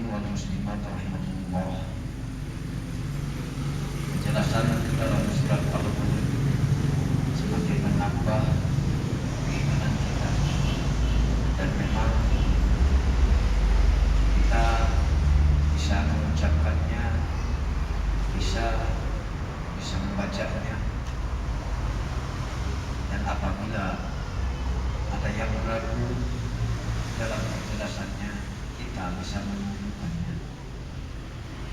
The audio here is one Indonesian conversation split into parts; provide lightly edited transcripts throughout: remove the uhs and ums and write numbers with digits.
muslimin wal muslimat rahimakumullah. Penjelasan dalam surat Al-Qur'an semakin menambah keimanan kita, dan memang kita bisa mengucapkannya, bisa membacanya, dan apabila ada yang ragu dalam penjelasannya, kita bisa menunjukkannya.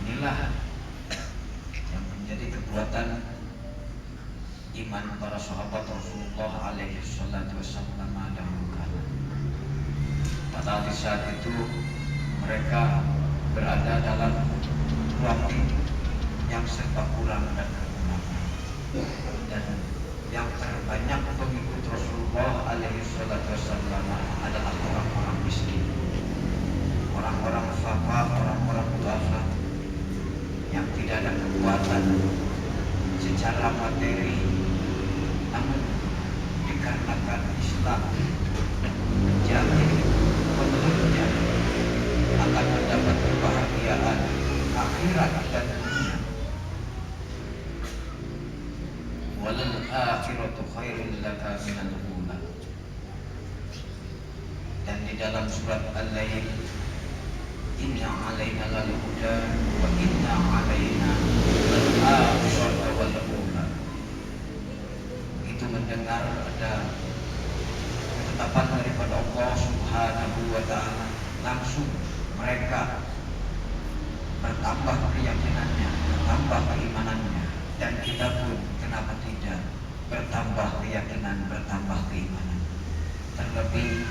Inilah yang menjadi kekuatan iman para sahabat Rasulullah alaihi salatu wassalam dahulu kala. Pada saat itu mereka berada dalam waktu yang serba kurang dan kekurangan, dan yang terbanyak pengikut Rasulullah alaihi salatu wassalam adalah orang-orang miskin, orang-orang fakir, orang-orang duafa yang tidak ada kekuatan secara materi, namun dikarenakan Islam menjamin pemeluknya akan mendapat kebahagiaan akhirat dan dunia. Walal akhiratu khairul laka minal ula. Dan di dalam surat Al-Lail, inna alaina lal huda wa inna alaina lal akhirata wal ula. Itu mendengar ada ketetapan daripada Allah Subhanahu wa ta'ala, langsung mereka bertambah keyakinannya, bertambah keimanannya, dan kita pun kenapa tidak bertambah keyakinan, bertambah keimanan. Terlebih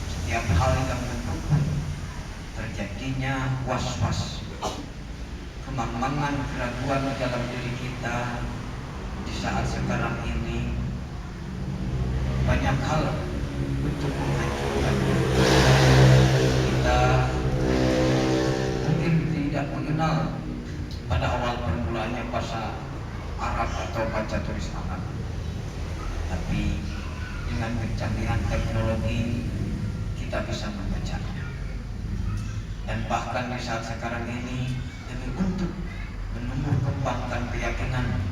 setiap hal yang mendukung terjadinya was-was, kemamangan, keraguan dalam diri kita di saat sekarang ini, banyak hal untuk menghancurkannya. Kita mungkin tidak mengenal pada awal permulaannya bahasa Arab atau baca tulis Arab, tapi dengan kecanggihan teknologi kita bisa membacanya. Dan bahkan di saat sekarang ini, demi untuk menumbuh kembangkan keyakinan,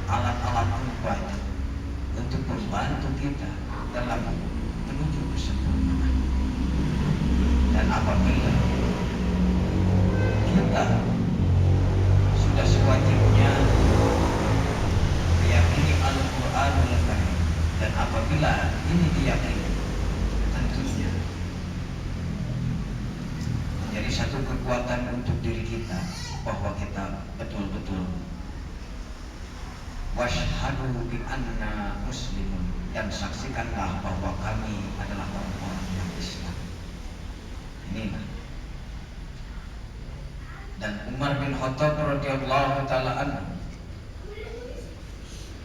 alat-alat rupanya untuk membantu kita dalam menuju kesempurnaan. Dan apabila kita sudah sewajibnya meyakini Al-Qur'anul Karim, dan apabila ini diyakini, tentunya menjadi satu kekuatan untuk diri kita bahwa kita betul-betul washhadu bi anna muslimun, dan saksikanlah bahwa kami adalah orang-orang yang Islam. Inilah. Dan Umar bin Khattab radhiyallahu taala anhu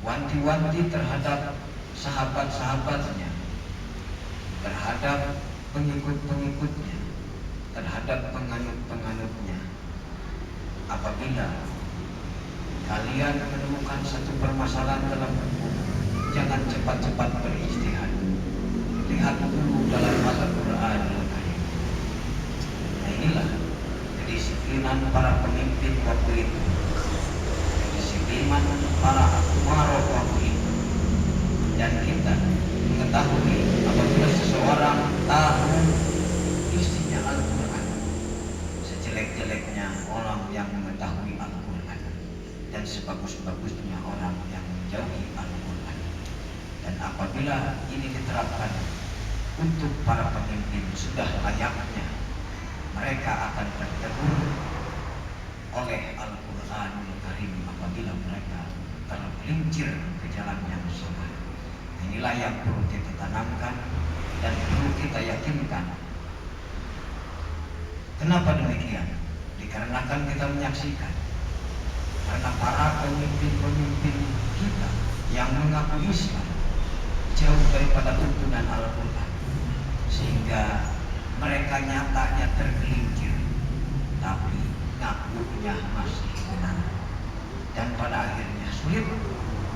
wanti-wanti terhadap sahabat-sahabatnya, terhadap pengikut-pengikutnya, terhadap penganut-penganutnya. Apabila kalian menemukan satu permasalahan dalam hukum, jangan cepat-cepat berijtihad. Lihat dulu dalam Al-Qur'an. Nah, inilah kedisiplinan para pemimpin waktu itu, kedisiplinan para umarah waktu itu. Dan kita mengetahui apabila seseorang tahu isinya Al-Quran, sejelek-jeleknya orang yang mengetahui Al-Quran, dan sebagus-bagusnya orang yang menjauhi Al-Quran. Dan apabila ini diterapkan untuk para pemimpin, sudah layaknya mereka akan tertegur oleh Al-Quranul Karim apabila mereka tergelincir ke jalan yang salah. Inilah yang perlu kita tanamkan dan perlu kita yakinkan. Kenapa demikian? Dikarenakan kita menyaksikan, karena para pemimpin-pemimpin kita yang mengaku Islam jauh daripada tuntunan Al-Quran, sehingga mereka nyatanya tergelincir, tapi ngakunya masih benar, dan pada akhirnya sulit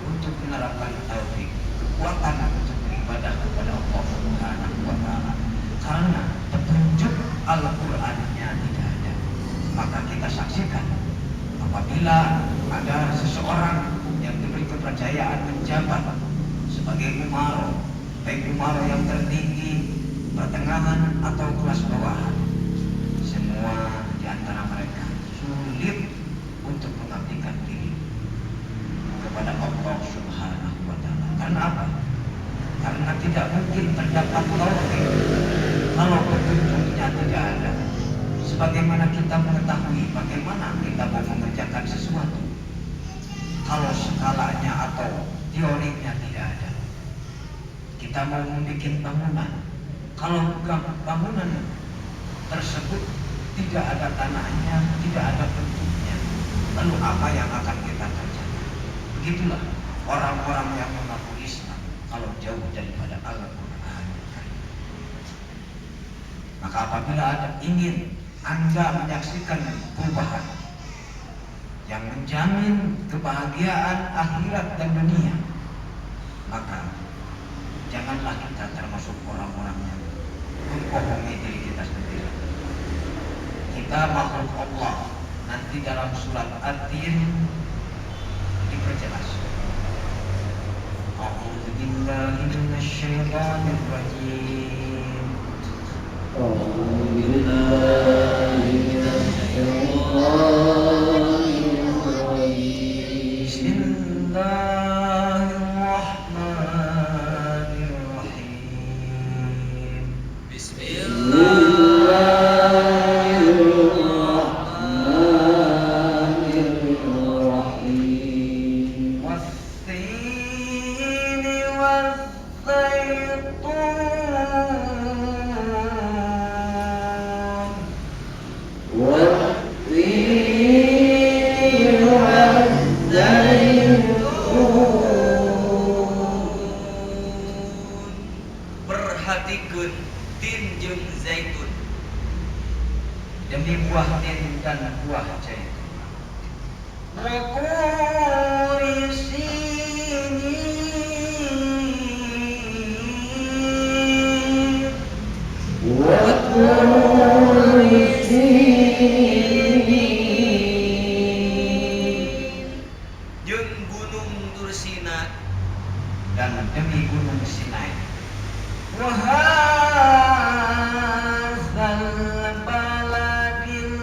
untuk menerapkan tauhid, kekuatan untuk beribadah kepada Allah Subhanahu wa ta'ala, karena petunjuk Al-Quran tanahnya tidak ada. Maka kita saksikan apabila ada seseorang yang diberi kepercayaan menjabat sebagai umaro, baik umaro yang tertinggi, pertengahan atau kelas bawahan, semua di antara mereka sulit untuk mengabdikan diri kepada Allah Subhanahu wa Ta'ala. Karena apa? Karena tidak mungkin terdapat taufik kalau petunjuknya tidak ada. Sebagaimana kita mengetahui bagaimana kita mau mengerjakan sesuatu kalau skalanya atau teorinya tidak ada. Kita mau membuat bangunan, kalau bangunan tersebut tidak ada tanahnya, tidak ada bentuknya, lalu apa yang akan kita kerjakan? Begitulah orang-orang yang mengaku Islam kalau jauh daripada Al-Quran. Maka apabila ingin Anda menyaksikan perubahan yang menjamin kebahagiaan akhirat dan dunia, maka janganlah kita termasuk orang-orang yang membohongi diri kita sendiri. Kita makhluk Allah. Nanti dalam surat At-Tin diperjelas. A'udzu billahi minasyaitonir rajim. A'udzu billahi minasyaitonir rajim. Bismillahirrahmanirrahim. Bismillahirrahmanirrahim. والتين والزيتون والتين والزيتون. Perhatikeun tin jeung zaitun. Demi buah tin dan buah zaitun. Wakuri sinin. Wakuri sinin. Jeung gunung Tursina dan demi gunung Sinai. Wahadzal baladil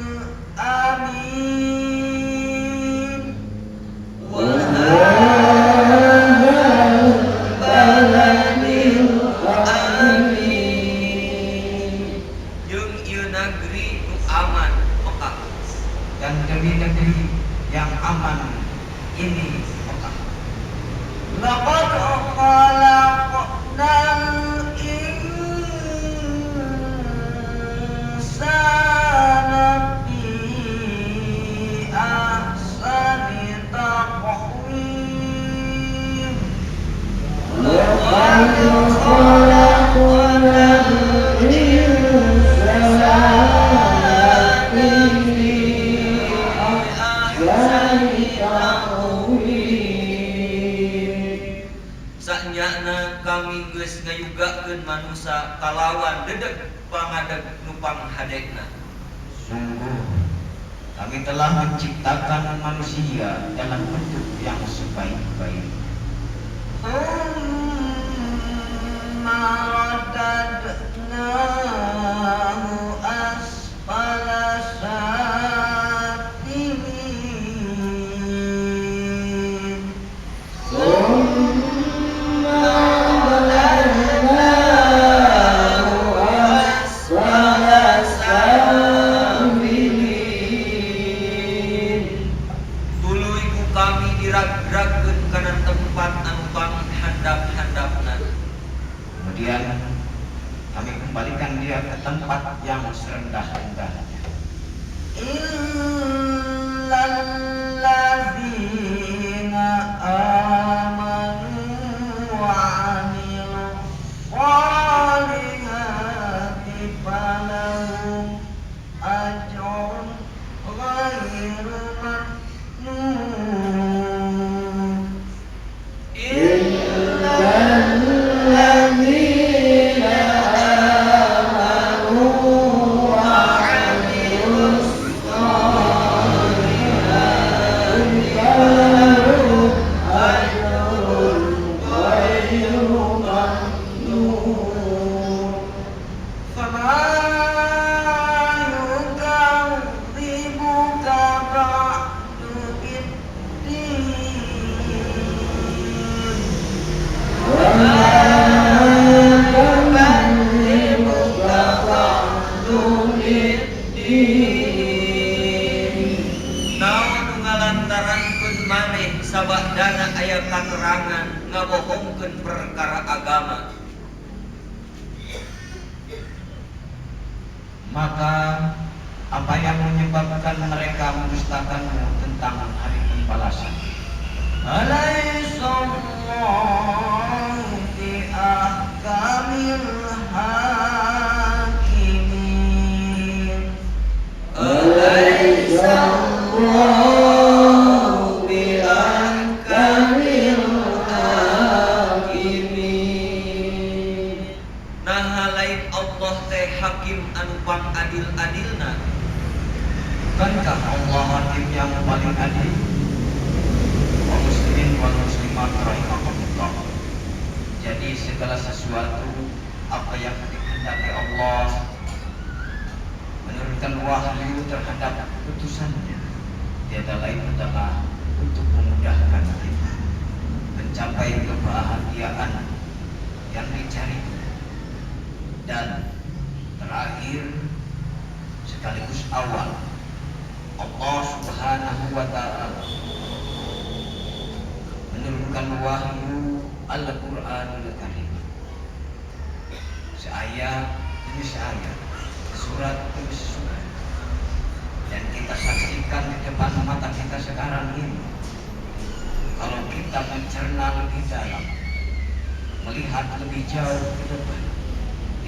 amin. Wahadzal baladil amin. Jeung ieu negeri nu aman Mekah. Dan demi negeri yang aman ini Mekah. Laqad khalaqnal insana fi ahsani taqwim. Laqad khalaqnal insana fi ahsani taqwim. Sanyana kami geus ngayugakeun manusia kalawan dedeg pangadeg nu panghadegna. Sungguh kami telah menciptakan manusia dalam bentuk yang sebaik-baik. Tsumma radadnahu asfala safilin. Tsumma radadnahu asfala safilin. Tuluy ku kami dirag-ragkeun kana tempat anu panghandap-handapna. Kemudian kami kembalikan dia ke tempat yang serendah-rendahnya. Naon ngalantarankeun maneh sabadana aya katerangan ngabohongkeun perkara agama. Maka apa yang menyebabkan mereka mendustakanmu tentang hari pembalasan? Alaihissallahu bi ahkamil hakimin. Alaihissallahu bi ahkamil hakimin. Nah lain Allah teh hakim anu pang adil-adilna. Bukankah Allah hakim yang paling adil? Wa muslimin wal muslimat rahimahumullah. Jadi segala sesuatu apa yang dikehendaki Allah menurunkan wahyu terhadap putusannya, tiada lain adalah untuk memudahkan kita mencapai kebahagiaan yang dicari. Dan terakhir sekaligus awal, Allah Subhanahu wa ta'ala menurunkan wahyu Al-Qur'anul Karim, seayat demi seayat, surat demi surat, dan kita saksikan di depan mata kita sekarang ini. Kalau kita mencerna lebih dalam, melihat lebih jauh ke depan,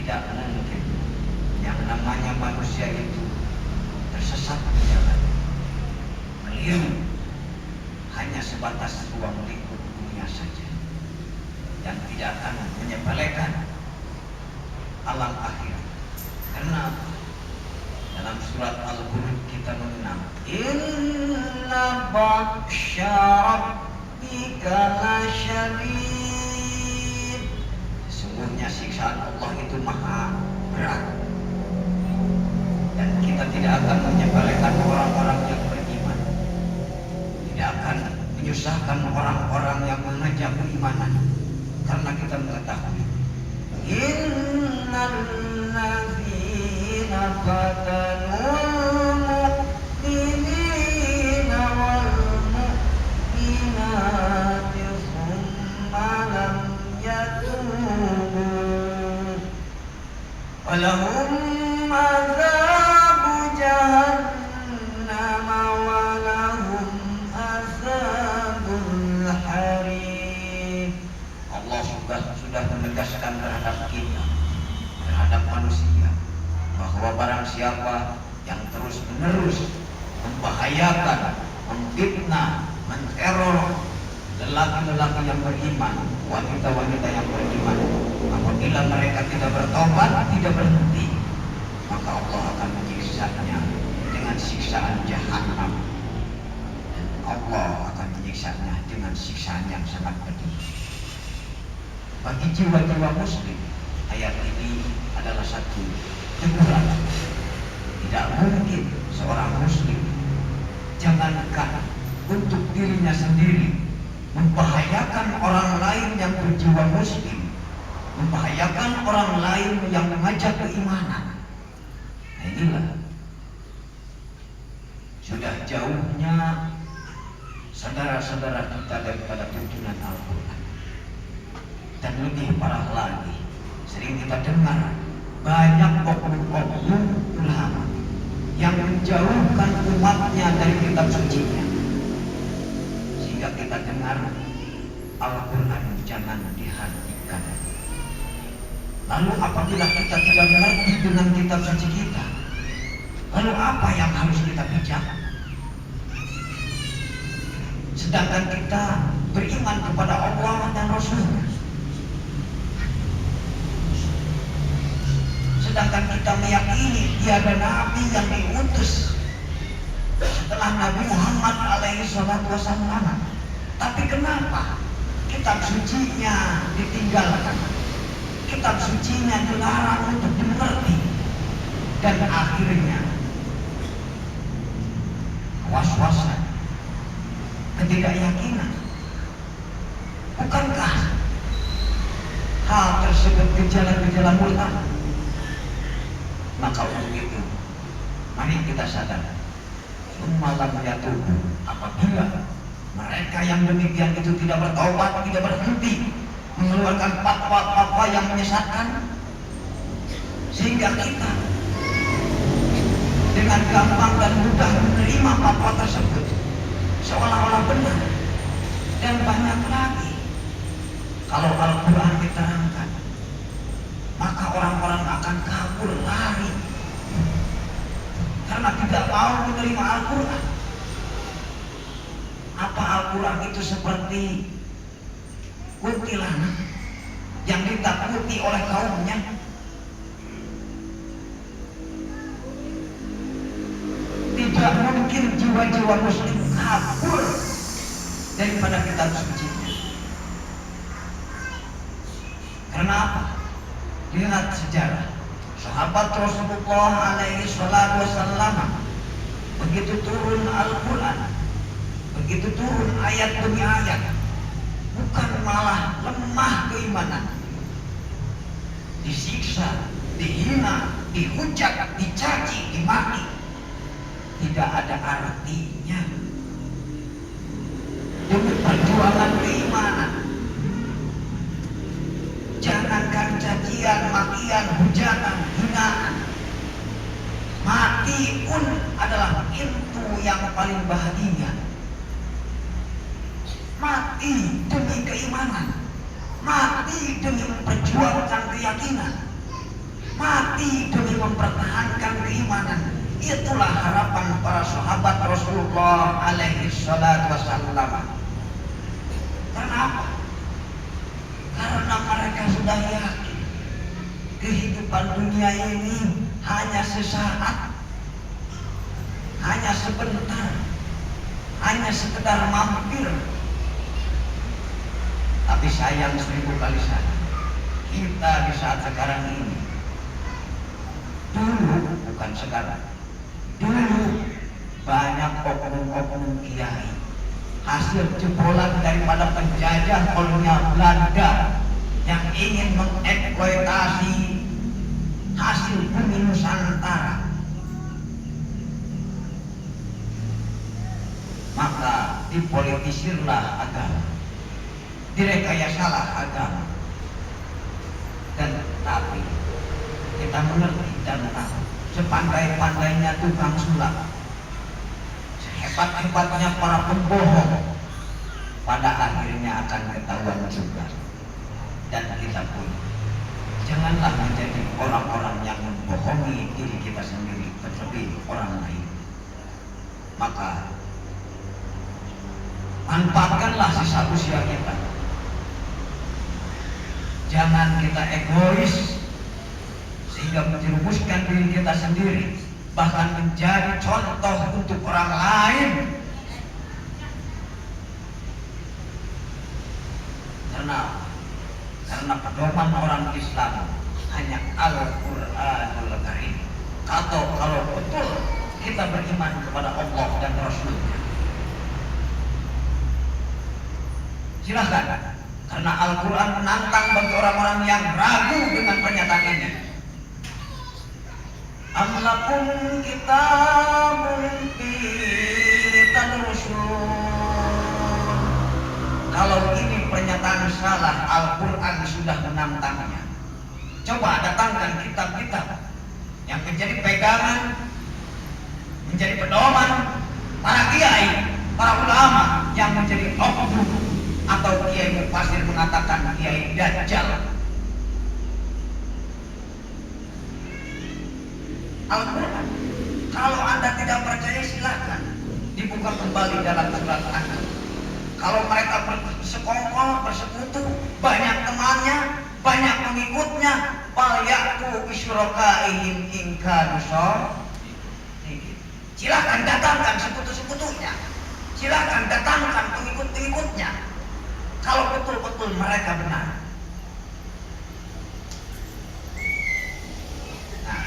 tidak mungkin yang namanya manusia itu tersesat di jalan, keliru, hanya sebatas ruang lingkup dunia saja, yang tidak akan menyepelekan alam akhirat. Karena dalam surat Al-Buruj kita mengenal inna batsya rabbika lasyadid. Sesungguhnya siksaan Allah itu maha berat, dan kita tidak akan menyepelekan orang-orang yang beriman, tidak akan menyusahkan orang-orang yang mengajak keimanan, karena kita mengetahui innal ladzina fatanul mu'minina wal mu'minati tsumma lam yatubu walahum azabu jahannam walahum azabul harim. Allah sudah menegaskan terhadap kita, terhadap manusia, bahwa barang siapa yang terus-menerus membahayakan, memfitnah, menteror lelaki-lelaki yang beriman, wanita-wanita yang beriman, apabila mereka tidak bertobat, tidak berhenti, maka Allah akan menyiksanya dengan siksaan jahanam, dan Allah akan menyiksanya dengan siksaan yang sangat pedih. Bagi jiwa-jiwa muslim, ayat ini adalah satu teguran. Tidak mungkin seorang muslim, jangankan untuk dirinya sendiri, membahayakan orang lain yang berjiwa muslim, membahayakan orang lain yang mengajak keimanan. Nah inilah sudah jauhnya saudara-saudara kita daripada tuntunan Al-Quran. Dan lebih parah lagi, sering kita dengar banyak oknum-oknum ulama yang menjauhkan umatnya dari kitab sucinya, sehingga kita dengar Al-Quran jangan dihentikan. Lalu apabila kita tidak mengerti dengan kitab suci kita, lalu apa yang harus kita bijak? Sedangkan kita beriman kepada Allah dan Rasul-Nya, sedangkan kita meyakini tiada nabi yang diutus setelah Nabi Muhammad alaihi salatu wasallam. Tapi kenapa kitab sucinya ditinggalkan, kitab sucinya dilarang untuk dimengerti, dan akhirnya was-wasan, ketidakyakinan? Bukankah hal tersebut gejala-gejala murtad? Maka untuk itu, mari kita sadar. Malam yatubu, apabila mereka yang demikian itu tidak bertaubat, tidak berhenti mengeluarkan fatwa-fatwa yang menyesatkan, sehingga kita dengan gampang dan mudah menerima fatwa tersebut seolah-olah benar. Dan banyak lagi, kalau Al-Quran diterangkan, maka orang-orang akan kabur lari karena tidak mau menerima Al-Quran. Apa Al-Quran itu seperti kuntilanak yang ditakuti oleh kaumnya? Tidak mungkin jiwa-jiwa muslim kabur daripada kitab suci. Karena apa? Lihat sejarah sahabat Rasulullah alaihi salatu wasallam, begitu turun Al-Quran, begitu turun ayat demi ayat, bukan malah lemah keimanan, disiksa, dihina, dihujat, dicaci, dimaki, tidak ada artinya. Demi perjuangan keimanan, jangankan cacian, makian, hujatan, hinaan, mati pun adalah pintu yang paling bahagia. Mati demi keimanan, mati demi memperjuangkan keyakinan, mati demi mempertahankan keimanan. Itulah harapan para sahabat Rasulullah alaihi salatu wasallam. Kenapa? Karena mereka sudah yakin kehidupan dunia ini hanya sesaat, hanya sebentar, hanya sekedar mampir. Tapi sayang 1000 kali sayang, kita di saat sekarang ini, dulu bukan sekarang, dulu banyak oknum-oknum kiai hasil jebolan daripada penjajah kolonial Belanda yang ingin mengeksploitasi hasil bumi Nusantara. Maka dipolitisirlah agama, direkayasalah agama. Dan tapi kita mengerti dan tahu, sepandai-pandainya tukang sulap, hebat-hebatnya para pembohong, pada akhirnya akan ketahuan juga. Dan kita pun janganlah menjadi orang-orang yang membohongi diri kita sendiri terlebih orang lain. Maka manfaatkanlah sisa usia kita. Jangan kita egois sehingga menjerumuskan diri kita sendiri, bahkan menjadi contoh untuk orang lain. Karena pedoman orang Islam hanya Al-Quranul Karim. Atau kalau betul kita beriman kepada Allah dan Rasulnya, silahkan. Karena Al-Quran menantang bagi orang-orang yang ragu dengan pernyataan ini. Am lakum kitabun fihi tadrusun. Kalau ini pernyataan salah, Al-Quran sudah menantangnya. Coba datangkan kitab-kitab yang menjadi pegangan, menjadi pedoman para kiai, para ulama yang menjadi oknum atau kiai mufasir mengatakan kiai dajjal. Al-Quran. Kalau Anda tidak percaya silahkan dibuka kembali dalam surat An-Nahl. Kalau mereka bersekongkol, bersekutu, banyak temannya, banyak pengikutnya, falyatu bisyurakaihim in kanu shadiqin. Silahkan datangkan sekutu-sekutunya, silahkan datangkan pengikut-pengikutnya, kalau betul-betul mereka benar. Nah,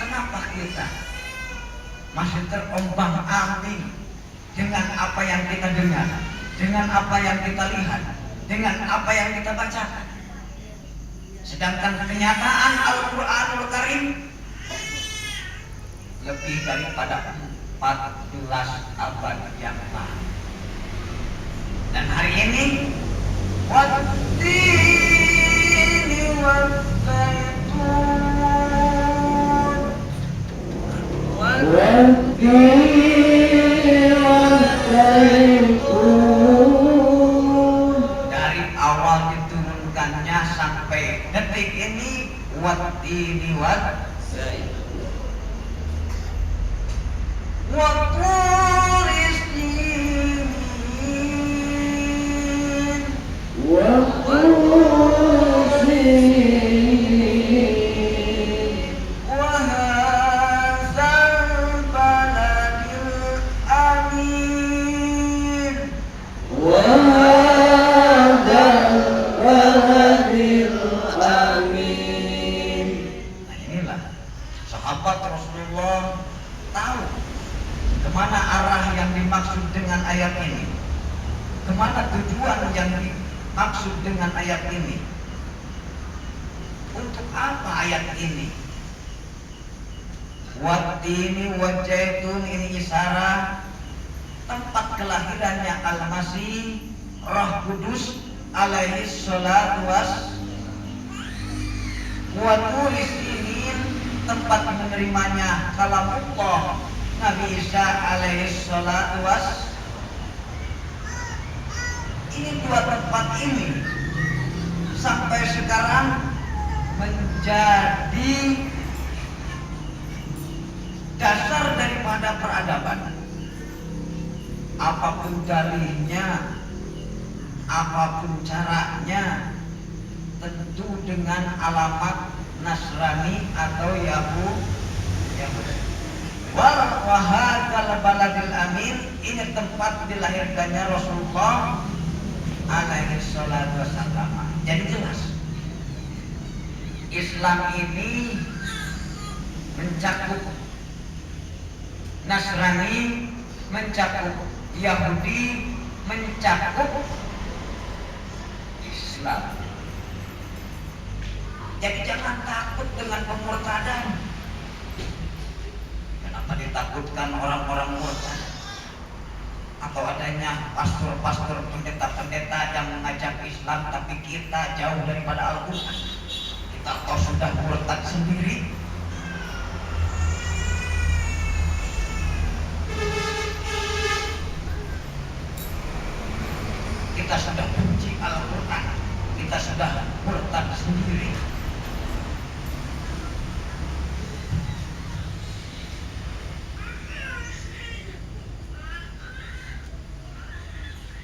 kenapa kita masih terombang-ambing dengan apa yang kita dengar, dengan apa yang kita lihat, dengan apa yang kita bacakan? Sedangkan kenyataan Al-Quranul Karim lebih daripada 14 abad yang lalu. Dan hari ini wattini wassaitun dari awal diturunkannya sampai detik ini wattini wassaitun wa turis sinin wa hadzal baladil amin. Nah inilah sahabat Rasulullah tahu kemana arah yang dimaksud dengan ayat ini, kemana tujuan yang dimaksud dengan ayat ini, untuk apa ayat ini. Wattini wajaitun ini isyarat tempat kelahirannya Al-Masih Roh Kudus alaihi salatu wa tulis ini tempat menerimanya kalamullah Nabi Isa alaihi salatu ini dua tempat ini sampai sekarang menjadi dasar daripada peradaban. Apapun dalihnya, apapun caranya, tentu dengan alamat Nasrani atau Yahudi. Wahadzal baladil amin, ini tempat dilahirkannya Rasulullah alaihi salatu wassalam. Jadi jelas Islam ini mencakup Nasrani, mencakup Yahudi, mencakup Islam. Jadi jangan takut dengan pemurtadan. Kenapa ditakutkan orang-orang murtad? Atau adanya pastor-pastor, pendeta-pendeta yang mengajak Islam tapi kita jauh daripada Al-Quran. Kita kok sudah murtad sendiri. Kita sudah benci Al-Quran, kita sudah murtad sendiri.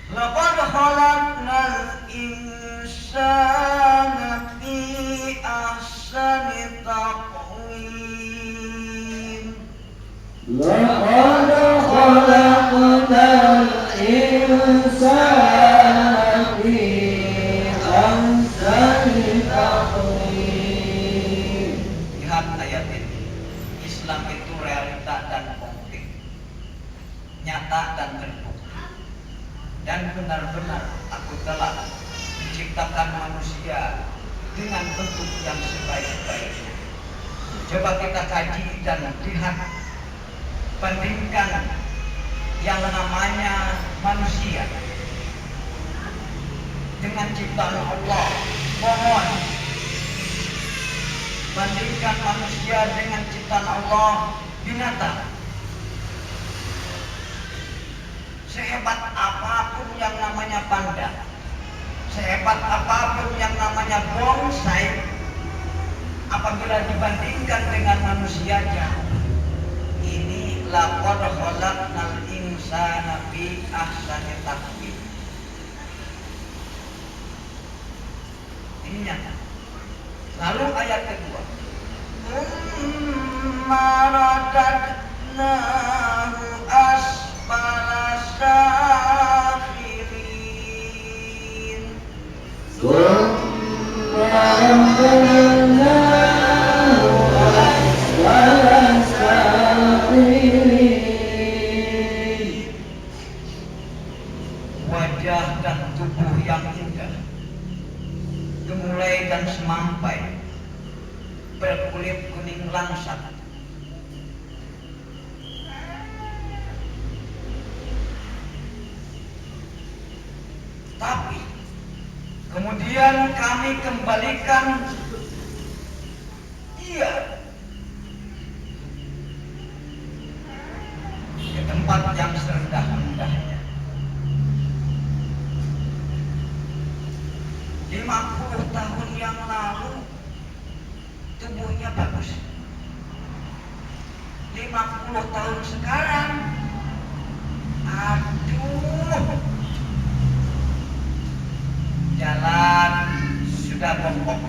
Laqad khalaqnal insana fi ahsani taqwim. لقد خلقنا الإنسان في أحسن تقويم. Lihat ayat ini. Islam itu realita dan konkret, nyata dan terbukti. Dan benar-benar aku telah menciptakan manusia dengan bentuk yang sebaik-baiknya. Coba kita kaji dan lihat, bandingkan yang namanya manusia dengan ciptaan Allah. Mohon bandingkan manusia dengan ciptaan Allah, binatang. Sehebat apapun yang namanya panda, sehebat apapun yang namanya bonsai, apabila dibandingkan dengan manusia jauh. Ini laqad khalaqnal insana fi ahsani taqwim. Ini nyata. Lalu ayat kedua, tsumma radadnahu asfala safilin. Wajah dan tubuh yang indah, gemulai dan semampai, berkulit kuning langsat, Kemudian kami kembalikan ia ke tempat yang serendah-rendahnya. 50 tahun yang lalu tubuhnya bagus. 50 tahun sekarang, aduh, jalan sudah bongkok,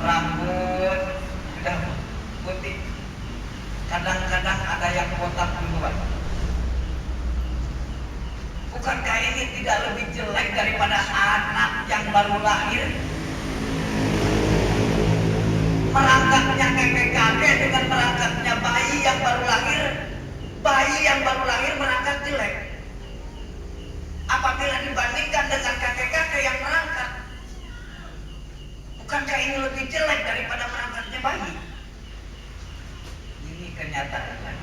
rambut sudah putih, kadang-kadang ada yang botak duluan. Bukankah ini tidak lebih jelek daripada anak yang baru lahir? Merangkaknya kakek-kakek dengan merangkaknya bayi yang baru lahir. Bayi yang baru lahir merangkak jelek apabila dibandingkan dengan kakek-kakek yang merangkak. Bukankah ini lebih jelek daripada merangkaknya bayi? Ini kenyataan.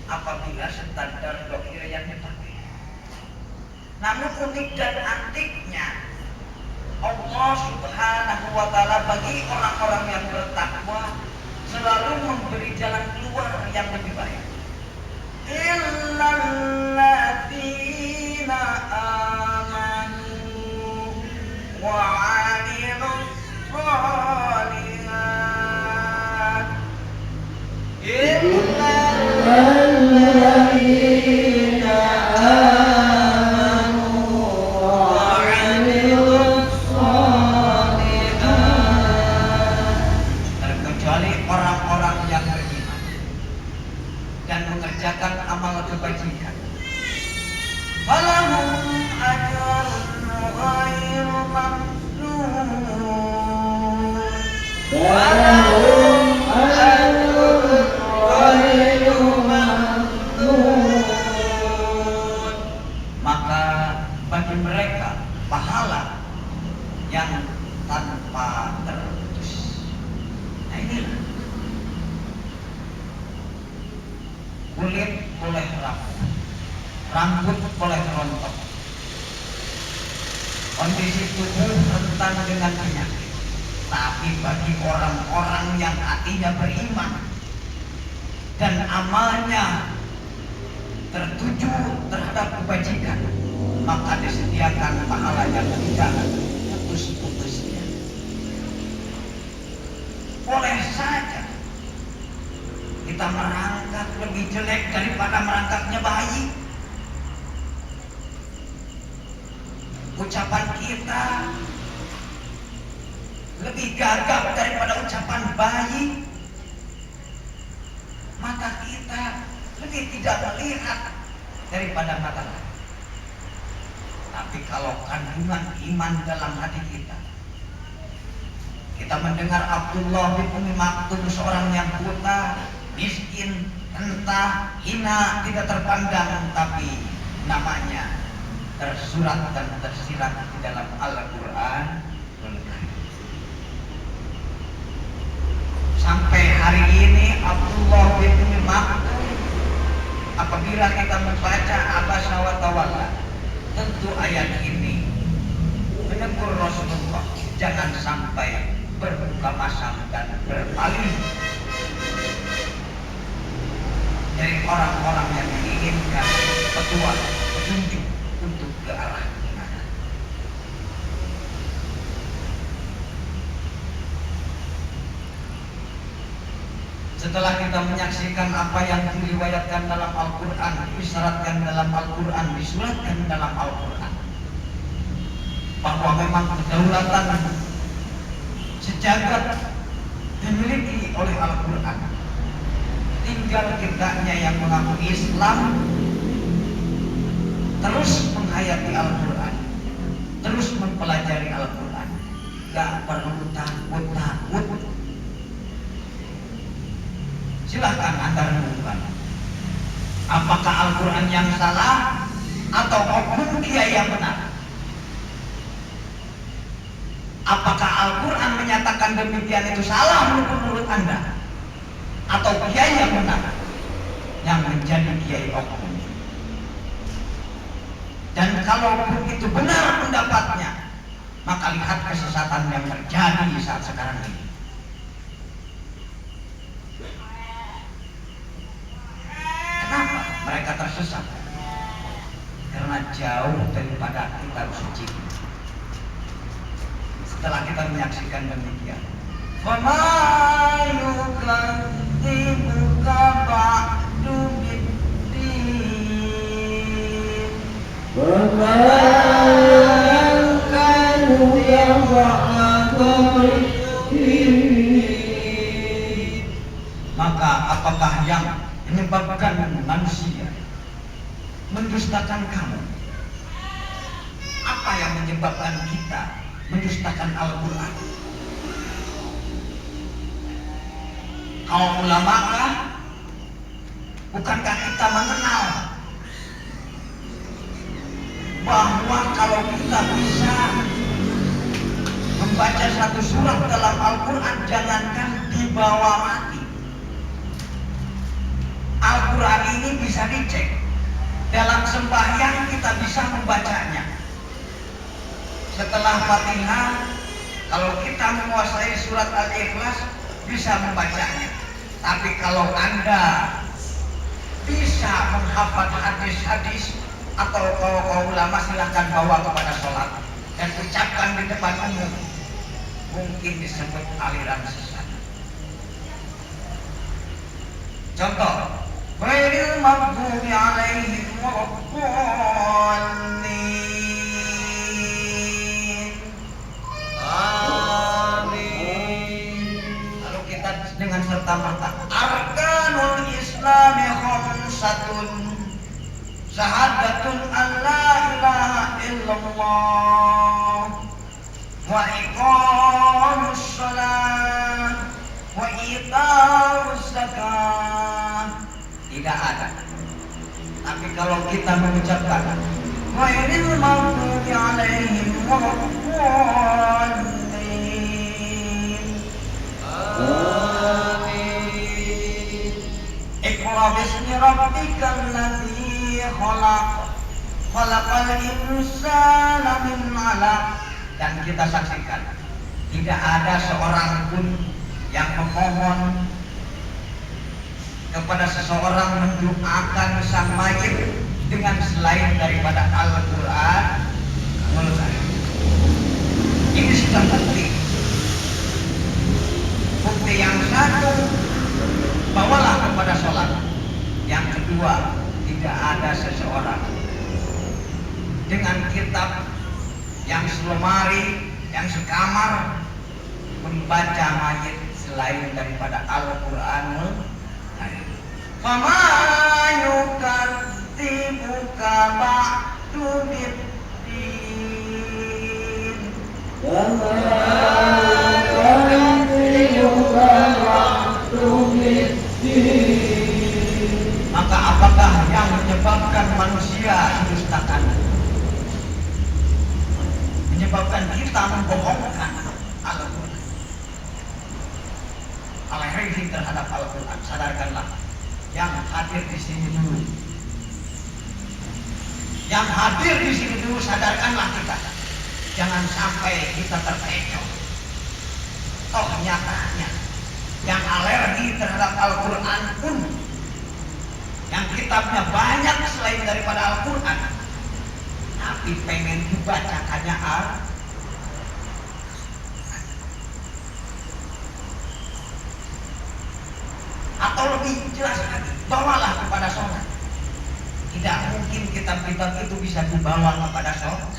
Apabila standar dohir yang dipakai. Namun unik dan antiknya, Allah Subhanahu wa Ta'ala bagi orang-orang yang bertakwa selalu memberi jalan keluar yang lebih baik. Illal ladzina amanu wa 'amilus shalihat. Alladzina amanu wa 'amilus shalihat. Terkecuali orang-orang yang beriman dan mengerjakan amal kebajikan. Falahum ajrun ghairu mamnun. Walahum ajrun ghairu mamnun. Maka bagi mereka pahala yang tanpa terputus. Nah inilah, kulit boleh rapuh, rambut boleh rontok, kondisi tubuh rentan dengan penyakit. Tapi bagi orang-orang yang hatinya beriman dan amalnya tertuju terhadap kebajikan, maka disediakan pahala yang tidak putus-putusnya. Boleh saja kita merangkak lebih jelek daripada merangkaknya bayi. Ucapan kita lebih gagap daripada ucapan bayi. Mata kita lebih tidak melihat daripada mata lain. Tapi kalau kandungan iman dalam hati kita mendengar Abdullah bin Ummi Maktum, seorang yang buta, miskin, renta, hina, tidak terpandang, tapi namanya tersurat dan tersirat di dalam Al-Quran. Sampai hari ini Abdullah bin Ummi Maktum, apabila kita membaca Abasa wa Tawalla, tentu ayat ini menegur Rasulullah jangan sampai berbuka masam dan berpaling dari orang-orang yang menginginkan petunjuk untuk ke arah mana. Setelah kita menyaksikan apa yang diriwayatkan dalam Al-Quran, disyaratkan dalam Al-Quran, disuratkan dalam Al-Quran, bahwa memang kedaulatan sejagat dimiliki oleh Al-Quran. Tinggal kitanya yang mengaku Islam terus menghayati Al-Quran, terus mempelajari Al-Quran. Gak perlu takut-takut. Silahkan Anda renungkan, apakah Al-Quran yang salah atau hukum kiai yang benar? Apakah Al-Quran menyatakan demikian itu salah menurut Anda? Atau kiai yang benar yang menjadi kiai hukum? Dan kalau itu benar pendapatnya, maka lihat kesesatan yang terjadi saat sekarang ini. Kenapa mereka tersesat? Karena jauh daripada kitab suci. Setelah kita menyaksikan demikian, فَمَا يُكَذِّبُكَ بَعْدُ بِالدِّينِ فما يكذبك بعد بالدين. maka apakah yang menyebabkan manusia mendustakan kamu? Apa yang menyebabkan kita mendustakan Al-Quran? Kaum ulamakah? Bukankah kita mengenal bahwa kalau kita bisa membaca satu surat dalam Al-Quran, jangankan dibawa mati, Al-Quran ini bisa dicek. Dalam sembahyang kita bisa membacanya. Setelah Fatihah, kalau kita menguasai surat Al-Ikhlas, bisa membacanya. Tapi kalau Anda bisa menghafal hadis-hadis, atau kaum ulama, silahkan bawa kepada sholat dan ucapkan di depan umum, mungkin disebut aliran sesat. Contoh, ghairil maghdubi alaihim waladdallin. Amin. Lalu kita dengan serta-merta, arkanul islami khamsatun, syahadatun an la ilaha illallah, wa iqamus shalah, wa itaus zakah. Tidak ada. Tapi kalau kita mengucapkan ghairil maghdubi alaihim waladdallin, Amin. iqra bismi rabbikal ladzi khalaqal insana min 'alaq. Dan kita saksikan, tidak ada seorang pun yang memohon kepada seseorang mendoakan sang mayit dengan selain daripada Al-Quran. Menurut saya ini sudah bukti. Bukti yang satu, bawalah kepada sholat. Yang kedua, tidak ada seseorang dengan kitab yang selemari, yang sekamar, membaca mayit selain daripada Al-Quranul Karim. Fama yukadzibuka ba'du biddin. Maka apakah yang menyebabkan manusia mendustakan, menyebabkan kita membohongkan Al-Quran, alergi terhadap Al-Quran? Sadarkanlah, yang hadir di sini dulu, yang hadir di sini dulu, sadarkanlah kita. Jangan sampai kita terkecoh. Toh nyatanya yang alergi terhadap Al-Quran pun, yang kitabnya banyak selain daripada Al-Quran, tapi pengen dibacakannya atau lebih jelas lagi, bawalah kepada sholat. Tidak mungkin kitab-kitab itu bisa dibawa kepada sholat.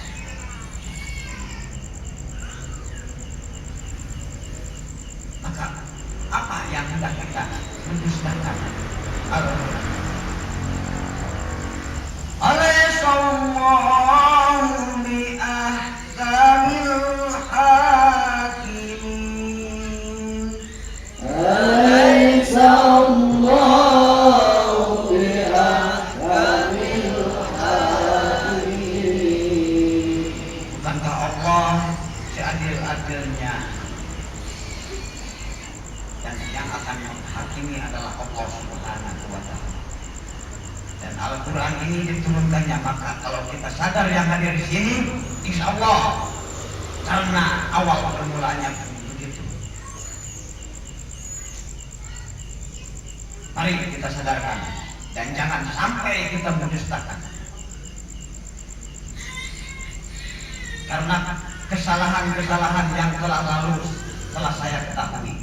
Maka apa yang hendak kita mendustakan Al-Quran? Alaihissallahu bi ahkamil hakimin. Alaihissallahu bi ahkamil hakimin. Bukankah Allah seadil-adilnya, dan yang akan menghakimi adalah Allah Subhanahu wa ta'ala. Dan Al-Quran ini diturunkannya, maka kalau kita sadar yang hadir di sini, insya Allah karena awal permulaannya begitu. Mari kita sadarkan dan jangan sampai kita mendustakan. Karena kesalahan-kesalahan yang telah lalu telah saya ketahui.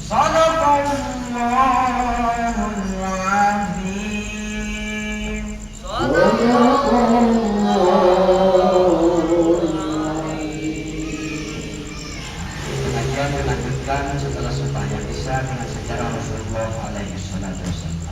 Sadaqallahul azim. Pengajian dilanjutkan setelah semuanya bisa dengan sejarah Rasulullah alaihi wasallam.